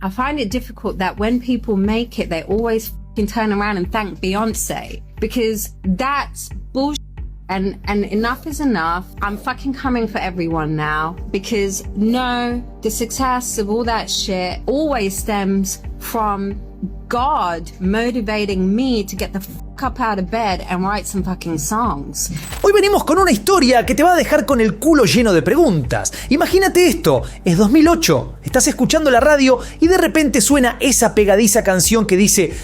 I find it difficult that when people make it, they always fucking turn around and thank Beyonce, because that's bullshit. And enough is enough. I'm fucking coming for everyone now, because no, the success of all that shit always stems from God motivating me to get the fuck up out of bed and write some fucking songs. Hoy venimos con una historia que te va a dejar con el culo lleno de preguntas. Imagínate esto, es 2008, estás escuchando la radio y de repente suena esa pegadiza canción que dice...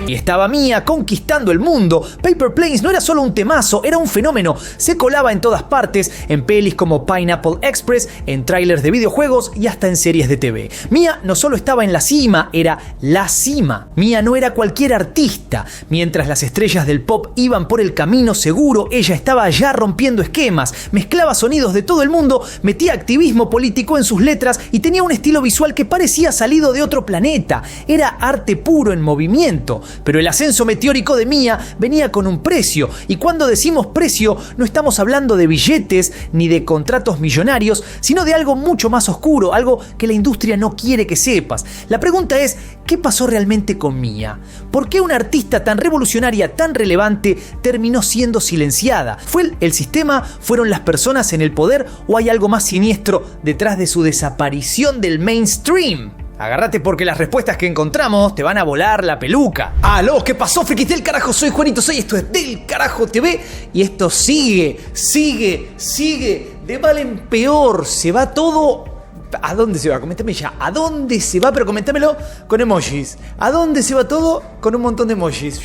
Y estaba Mia conquistando el mundo. Paper Planes no era solo un temazo, era un fenómeno. Se colaba en todas partes, en pelis como Pineapple Express, en trailers de videojuegos y hasta en series de TV. Mia no solo estaba en la cima, era la cima. Mia no era cualquier artista. Mientras las estrellas del pop iban por el camino seguro, ella estaba allá rompiendo esquemas, mezclaba sonidos de todo el mundo, metía activismo político en sus letras y tenía un estilo visual que parecía salido de otro planeta. Era arte puro en movimiento. Pero el ascenso meteórico de Mia venía con un precio, y cuando decimos precio no estamos hablando de billetes ni de contratos millonarios, sino de algo mucho más oscuro, algo que la industria no quiere que sepas. La pregunta es, ¿qué pasó realmente con Mia? ¿Por qué una artista tan revolucionaria, tan relevante, terminó siendo silenciada? ¿Fue el sistema? ¿Fueron las personas en el poder? ¿O hay algo más siniestro detrás de su desaparición del mainstream? Agárrate porque las respuestas que encontramos te van a volar la peluca. ¡Aló! ¿Qué pasó, frikis del carajo? Soy Juanito Soy, esto es Del Carajo TV y esto sigue de mal en peor. Se va todo... ¿A dónde se va? Coméntame ya. ¿A dónde se va? Pero coméntamelo con emojis. ¿A dónde se va todo? Con un montón de emojis.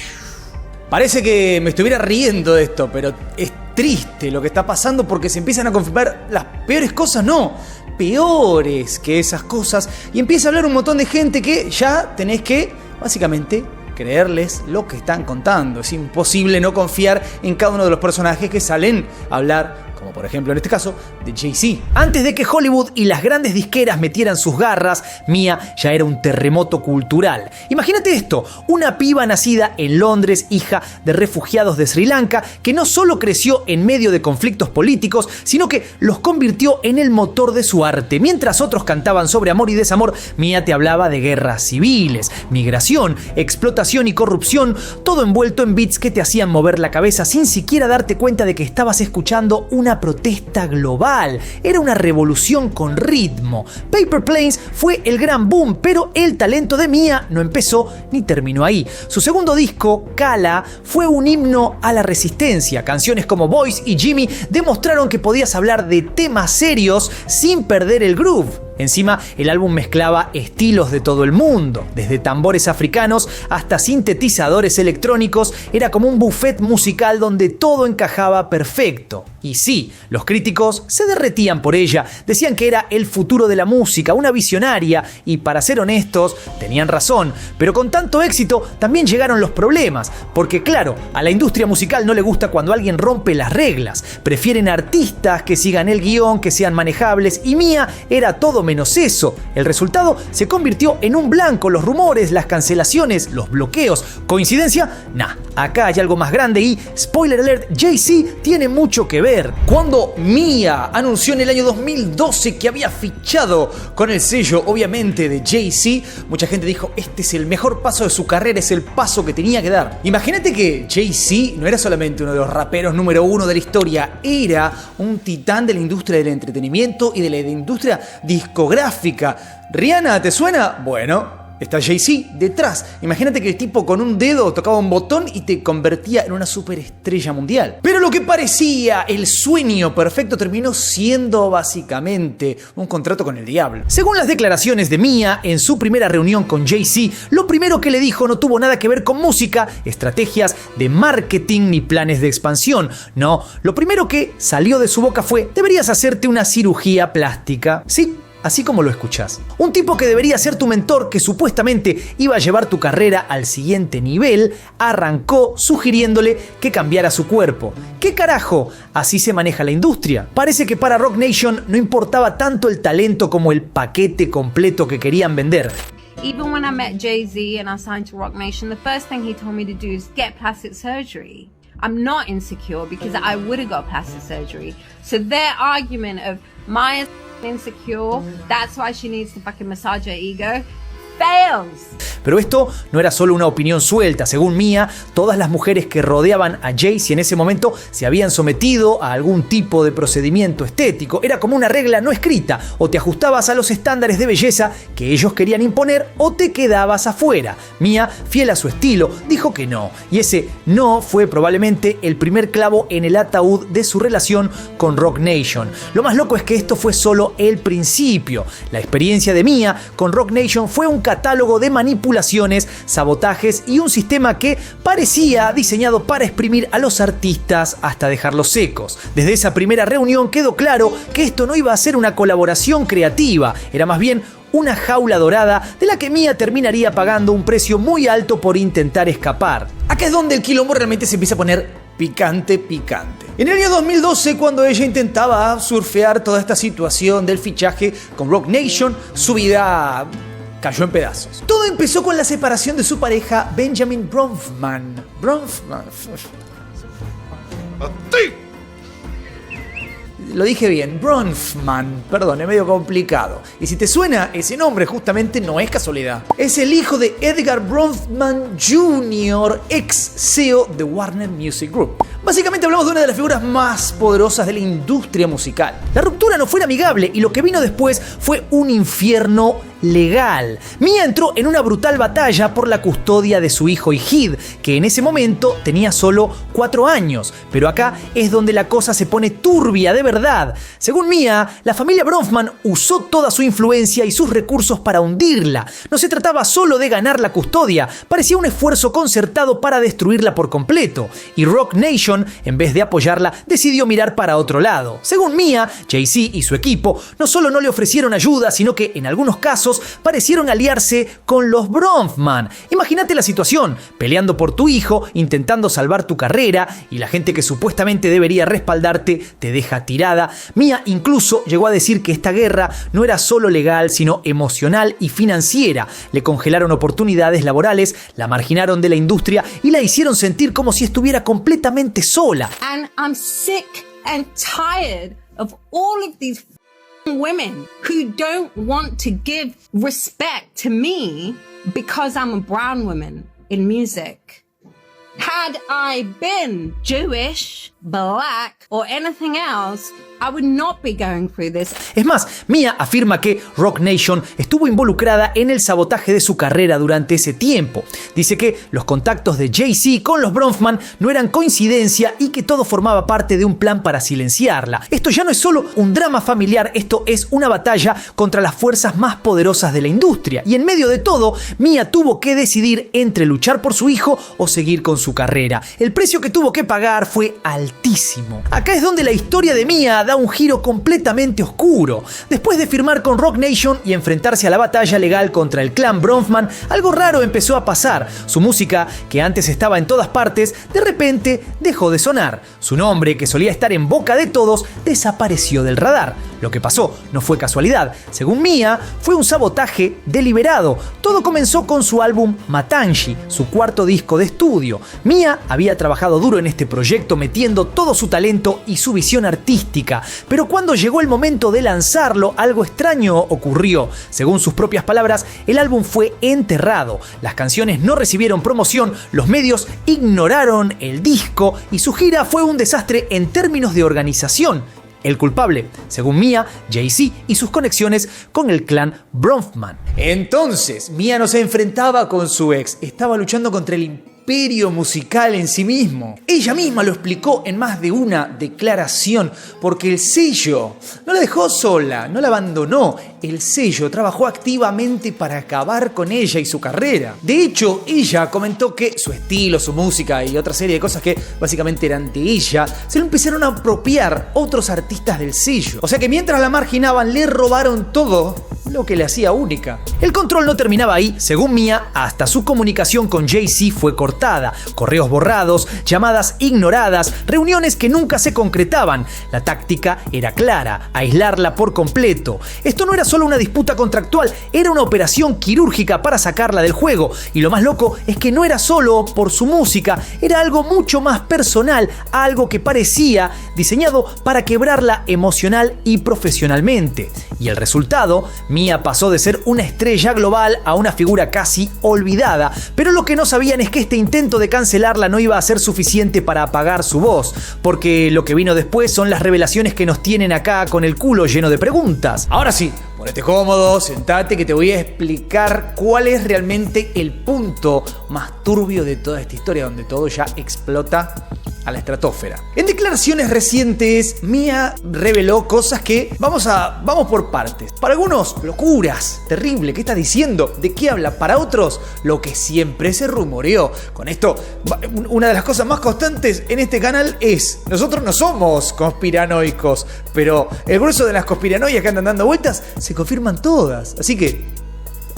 Parece que me estuviera riendo de esto, pero es triste lo que está pasando porque se empiezan a confirmar las peores cosas, no, peores que esas cosas, y empieza a hablar un montón de gente que ya tenés que, básicamente, creerles lo que están contando. Es imposible no confiar en cada uno de los personajes que salen a hablar, como por ejemplo en este caso de Jay-Z. Antes de que Hollywood y las grandes disqueras metieran sus garras, Mia ya era un terremoto cultural. Imagínate esto, una piba nacida en Londres, hija de refugiados de Sri Lanka, que no solo creció en medio de conflictos políticos, sino que los convirtió en el motor de su arte. Mientras otros cantaban sobre amor y desamor, Mia te hablaba de guerras civiles, migración, explotación y corrupción, todo envuelto en beats que te hacían mover la cabeza sin siquiera darte cuenta de que estabas escuchando una protesta global. Era una revolución con ritmo. Paper Planes fue el gran boom, pero el talento de Mia no empezó ni terminó ahí. Su segundo disco, Kala, fue un himno a la resistencia. Canciones como Boys y Jimmy demostraron que podías hablar de temas serios sin perder el groove. Encima, el álbum mezclaba estilos de todo el mundo, desde tambores africanos hasta sintetizadores electrónicos. Era como un buffet musical donde todo encajaba perfecto. Y sí, los críticos se derretían por ella, decían que era el futuro de la música, una visionaria, y para ser honestos, tenían razón. Pero con tanto éxito también llegaron los problemas, porque claro, a la industria musical no le gusta cuando alguien rompe las reglas. Prefieren artistas que sigan el guión, que sean manejables, y Mia era todo menos eso. El resultado se convirtió en un blanco, los rumores, las cancelaciones, los bloqueos. ¿Coincidencia? Nah, acá hay algo más grande y, spoiler alert, Jay-Z tiene mucho que ver. Cuando Mia anunció en el año 2012 que había fichado con el sello, obviamente, de Jay-Z, mucha gente dijo, este es el mejor paso de su carrera, es el paso que tenía que dar. Imagínate que Jay-Z no era solamente uno de los raperos número uno de la historia, era un titán de la industria del entretenimiento y de la industria discográfica. ¿Rihanna te suena? Bueno, está Jay-Z detrás. Imagínate que el tipo con un dedo tocaba un botón y te convertía en una superestrella mundial. Pero lo que parecía el sueño perfecto terminó siendo básicamente un contrato con el diablo. Según las declaraciones de Mia en su primera reunión con Jay-Z, lo primero que le dijo no tuvo nada que ver con música, estrategias de marketing ni planes de expansión. No, lo primero que salió de su boca fue: deberías hacerte una cirugía plástica. Sí, así como lo escuchás. Un tipo que debería ser tu mentor, que supuestamente iba a llevar tu carrera al siguiente nivel, arrancó sugiriéndole que cambiara su cuerpo. ¿Qué carajo? Así se maneja la industria. Parece que para Roc Nation no importaba tanto el talento como el paquete completo que querían vender. Even when I met Jay-Z and I signed to Roc Nation, the first thing he told me to do is get plastic surgery. I'm not insecure because I would have got plastic surgery. So their argument of my insecure. That's why she needs to fucking massage her ego. Fails. Pero esto no era solo una opinión suelta. Según Mia, todas las mujeres que rodeaban a Jay-Z en ese momento se habían sometido a algún tipo de procedimiento estético. Era como una regla no escrita: o te ajustabas a los estándares de belleza que ellos querían imponer o te quedabas afuera. Mia, fiel a su estilo, dijo que no. Y ese no fue probablemente el primer clavo en el ataúd de su relación con Roc Nation. Lo más loco es que esto fue solo el principio. La experiencia de Mia con Roc Nation fue un catálogo de manipulaciones, sabotajes y un sistema que parecía diseñado para exprimir a los artistas hasta dejarlos secos. Desde esa primera reunión quedó claro que esto no iba a ser una colaboración creativa, era más bien una jaula dorada de la que Mia terminaría pagando un precio muy alto por intentar escapar. Acá es donde el quilombo realmente se empieza a poner picante. En el año 2012, cuando ella intentaba surfear toda esta situación del fichaje con Roc Nation, su vida cayó en pedazos. Todo empezó con la separación de su pareja Benjamin Bronfman. Lo dije bien, Bronfman, perdón, es medio complicado. Y si te suena ese nombre, justamente no es casualidad. Es el hijo de Edgar Bronfman Jr., ex CEO de Warner Music Group. Básicamente hablamos de una de las figuras más poderosas de la industria musical. La ruptura no fue amigable y lo que vino después fue un infierno legal. Mia entró en una brutal batalla por la custodia de su hijo Ejid, que en ese momento tenía solo 4 años. Pero acá es donde la cosa se pone turbia de verdad. Según Mia, la familia Bronfman usó toda su influencia y sus recursos para hundirla. No se trataba solo de ganar la custodia, parecía un esfuerzo concertado para destruirla por completo. Y Roc Nation, en vez de apoyarla, decidió mirar para otro lado. Según Mia, Jay-Z y su equipo no solo no le ofrecieron ayuda, sino que en algunos casos parecieron aliarse con los Bronfman. Imagínate la situación: peleando por tu hijo, intentando salvar tu carrera, y la gente que supuestamente debería respaldarte te deja tirada. Mia incluso llegó a decir que esta guerra no era solo legal, sino emocional y financiera. Le congelaron oportunidades laborales, la marginaron de la industria y la hicieron sentir como si estuviera completamente sola. And I'm sick and tired of all of these women who don't want to give respect to me because I'm a brown woman in music. Had I been Jewish, black, or anything else, I would not be going through this. Es más, Mia afirma que Roc Nation estuvo involucrada en el sabotaje de su carrera durante ese tiempo. Dice que los contactos de Jay-Z con los Bronfman no eran coincidencia y que todo formaba parte de un plan para silenciarla. Esto ya no es solo un drama familiar, esto es una batalla contra las fuerzas más poderosas de la industria. Y en medio de todo, Mia tuvo que decidir entre luchar por su hijo o seguir con su carrera. El precio que tuvo que pagar fue altísimo. Acá es donde la historia de Mia da un giro completamente oscuro. Después de firmar con Roc Nation y enfrentarse a la batalla legal contra el clan Bronfman, algo raro empezó a pasar. Su música, que antes estaba en todas partes, de repente dejó de sonar. Su nombre, que solía estar en boca de todos, desapareció del radar. Lo que pasó no fue casualidad. Según Mia, fue un sabotaje deliberado. Todo comenzó con su álbum Matangi, su cuarto disco de estudio. Mia había trabajado duro en este proyecto, metiendo todo su talento y su visión artística. Pero cuando llegó el momento de lanzarlo, algo extraño ocurrió. Según sus propias palabras, el álbum fue enterrado. Las canciones no recibieron promoción, los medios ignoraron el disco y su gira fue un desastre en términos de organización. El culpable, según Mia, Jay-Z y sus conexiones con el clan Bronfman. Entonces, Mia no se enfrentaba con su ex, estaba luchando contra el imperio musical en sí mismo. Ella misma lo explicó en más de una declaración, porque el sello no la dejó sola, no la abandonó. El sello trabajó activamente para acabar con ella y su carrera. De hecho, ella comentó que su estilo, su música y otra serie de cosas que básicamente eran de ella, se lo empezaron a apropiar otros artistas del sello. O sea que mientras la marginaban, le robaron todo lo que le hacía única. El control no terminaba ahí. Según Mia, hasta su comunicación con Jay-Z fue cortada. Correos borrados, llamadas ignoradas, reuniones que nunca se concretaban. La táctica era clara: aislarla por completo. Esto no era solo una disputa contractual, era una operación quirúrgica para sacarla del juego. Y lo más loco es que no era solo por su música, era algo mucho más personal, algo que parecía diseñado para quebrarla emocional y profesionalmente. Y el resultado: Mia pasó de ser una estrella global a una figura casi olvidada. Pero lo que no sabían es que este intento de cancelarla no iba a ser suficiente para apagar su voz, porque lo que vino después son las revelaciones que nos tienen acá con el culo lleno de preguntas. Ahora sí, ponete cómodo, sentate, que te voy a explicar cuál es realmente el punto más turbio de toda esta historia, donde todo ya explota a la estratosfera. En declaraciones recientes, Mia reveló cosas que vamos por partes. Para algunos, locuras, terrible, ¿qué está diciendo? ¿De qué habla? Para otros, lo que siempre se rumoreó. Con esto, una de las cosas más constantes en este canal es: nosotros no somos conspiranoicos, pero el grueso de las conspiranoias que andan dando vueltas se confirman todas. Así que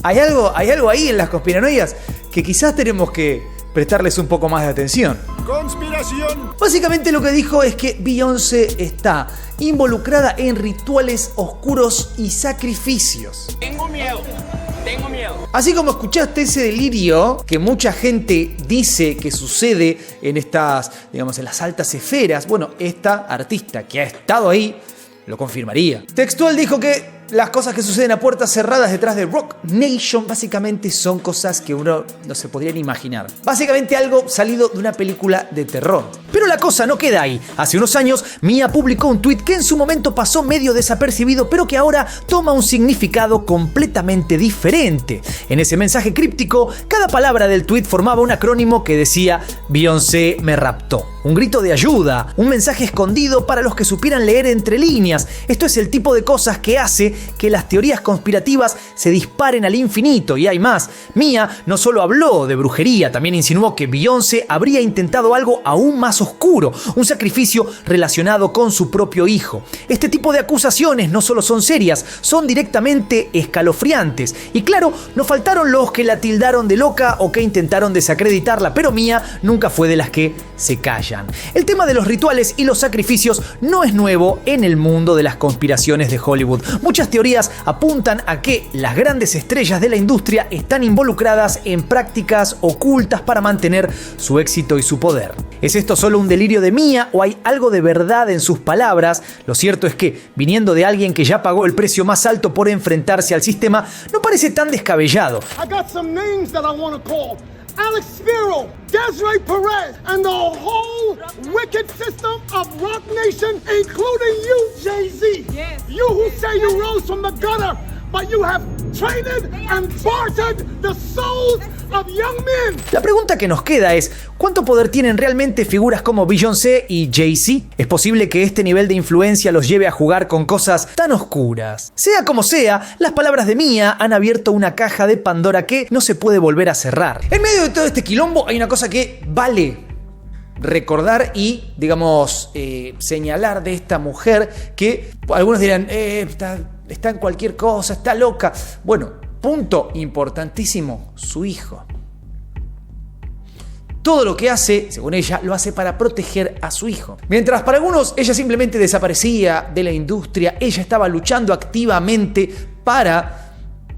hay algo ahí en las conspiranoias que quizás tenemos que prestarles un poco más de atención. ¡Conspiración! Básicamente lo que dijo es que Beyoncé está involucrada en rituales oscuros y sacrificios. Tengo miedo. Así como escuchaste ese delirio que mucha gente dice que sucede en estas, digamos, en las altas esferas, bueno, esta artista que ha estado ahí lo confirmaría. Textual dijo que las cosas que suceden a puertas cerradas detrás de Roc Nation básicamente son cosas que uno no se podría ni imaginar. Básicamente algo salido de una película de terror. Pero la cosa no queda ahí. Hace unos años, Mia publicó un tweet que en su momento pasó medio desapercibido, pero que ahora toma un significado completamente diferente. En ese mensaje críptico, cada palabra del tweet formaba un acrónimo que decía: Beyoncé me raptó. Un grito de ayuda, un mensaje escondido para los que supieran leer entre líneas. Esto es el tipo de cosas que hace que las teorías conspirativas se disparen al infinito. Y hay más. Mia no solo habló de brujería, también insinuó que Beyoncé habría intentado algo aún más oscuro, un sacrificio relacionado con su propio hijo. Este tipo de acusaciones no solo son serias, son directamente escalofriantes. Y claro, no faltaron los que la tildaron de loca o que intentaron desacreditarla, pero Mia nunca fue de las que se callan. El tema de los rituales y los sacrificios no es nuevo en el mundo de las conspiraciones de Hollywood. Muchas teorías apuntan a que las grandes estrellas de la industria están involucradas en prácticas ocultas para mantener su éxito y su poder. ¿Es esto solo un delirio de Mia o hay algo de verdad en sus palabras? Lo cierto es que, viniendo de alguien que ya pagó el precio más alto por enfrentarse al sistema, no parece tan descabellado. Alex Spiro, Desiree Perez, and the whole wicked system of Roc Nation, including you, Jay-Z. Yes. You who say you rose from the gutter, but you have traded and bartered the souls of young men. La pregunta que nos queda es: ¿cuánto poder tienen realmente figuras como Beyoncé y Jay-Z? ¿Es posible que este nivel de influencia los lleve a jugar con cosas tan oscuras? Sea como sea, las palabras de Mia han abierto una caja de Pandora que no se puede volver a cerrar. En medio de todo este quilombo hay una cosa que vale recordar y, digamos, señalar de esta mujer que algunos dirán, está en cualquier cosa, está loca. Bueno, punto importantísimo: su hijo. Todo lo que hace, según ella, lo hace para proteger a su hijo. Mientras para algunos ella simplemente desaparecía de la industria, ella estaba luchando activamente para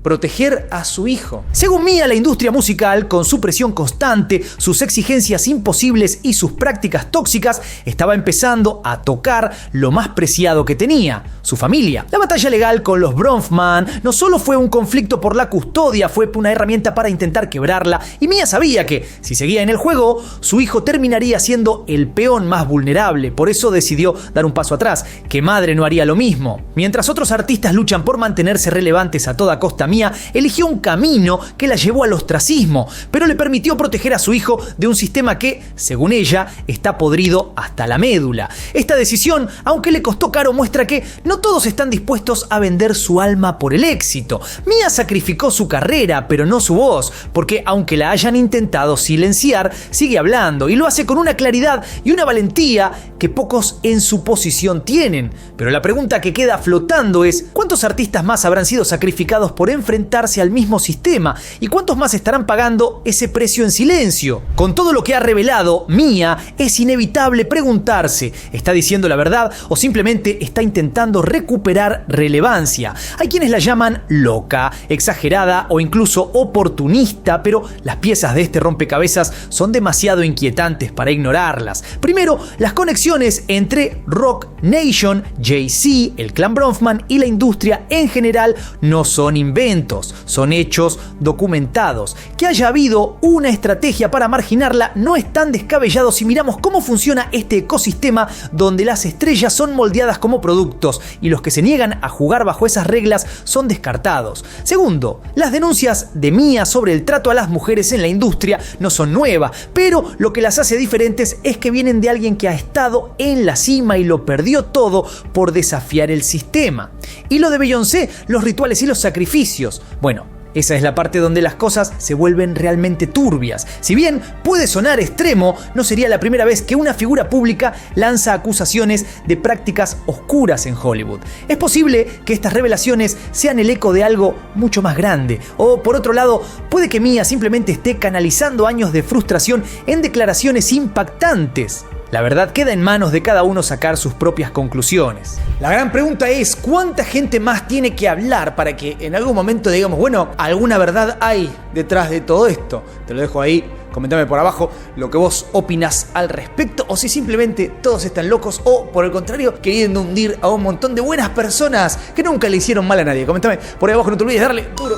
proteger a su hijo. Según Mia, la industria musical, con su presión constante, sus exigencias imposibles y sus prácticas tóxicas, estaba empezando a tocar lo más preciado que tenía: su familia. La batalla legal con los Bronfman no solo fue un conflicto por la custodia, fue una herramienta para intentar quebrarla, y Mia sabía que, si seguía en el juego, su hijo terminaría siendo el peón más vulnerable. Por eso decidió dar un paso atrás. ¿Qué madre no haría lo mismo? Mientras otros artistas luchan por mantenerse relevantes a toda costa, Mia eligió un camino que la llevó al ostracismo, pero le permitió proteger a su hijo de un sistema que, según ella, está podrido hasta la médula. Esta decisión, aunque le costó caro, muestra que no todos están dispuestos a vender su alma por el éxito. Mia sacrificó su carrera, pero no su voz, porque aunque la hayan intentado silenciar, sigue hablando y lo hace con una claridad y una valentía que pocos en su posición tienen. Pero la pregunta que queda flotando es: ¿cuántos artistas más habrán sido sacrificados por enfrentarse al mismo sistema. ¿Y cuántos más estarán pagando ese precio en silencio? Con todo lo que ha revelado Mia, es inevitable preguntarse, ¿está diciendo la verdad o simplemente está intentando recuperar relevancia? Hay quienes la llaman loca, exagerada o incluso oportunista, pero las piezas de este rompecabezas son demasiado inquietantes para ignorarlas. Primero, las conexiones entre Roc Nation, Jay-Z, el clan Bronfman y la industria en general no son inventos, son hechos documentados. Que haya habido una estrategia para marginarla no es tan descabellado si miramos cómo funciona este ecosistema donde las estrellas son moldeadas como productos y los que se niegan a jugar bajo esas reglas son descartados. Segundo, las denuncias de Mia sobre el trato a las mujeres en la industria no son nuevas, pero lo que las hace diferentes es que vienen de alguien que ha estado en la cima y lo perdió todo por desafiar el sistema. Y lo de Beyoncé, los rituales y los sacrificios. Bueno, esa es la parte donde las cosas se vuelven realmente turbias. Si bien puede sonar extremo, no sería la primera vez que una figura pública lanza acusaciones de prácticas oscuras en Hollywood. Es posible que estas revelaciones sean el eco de algo mucho más grande. O por otro lado, puede que Mia simplemente esté canalizando años de frustración en declaraciones impactantes. La verdad queda en manos de cada uno sacar sus propias conclusiones. La gran pregunta es, ¿cuánta gente más tiene que hablar para que en algún momento digamos, bueno, alguna verdad hay detrás de todo esto? Te lo dejo ahí, comentame por abajo lo que vos opinás al respecto, o si simplemente todos están locos, o por el contrario, queriendo hundir a un montón de buenas personas que nunca le hicieron mal a nadie. Comentame por ahí abajo, no te olvides de darle duro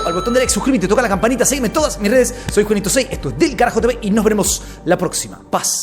al botón de like, suscríbete, toca la campanita, seguime en todas mis redes. Soy Juanito6, esto es Del Carajo TV y nos veremos la próxima. Paz.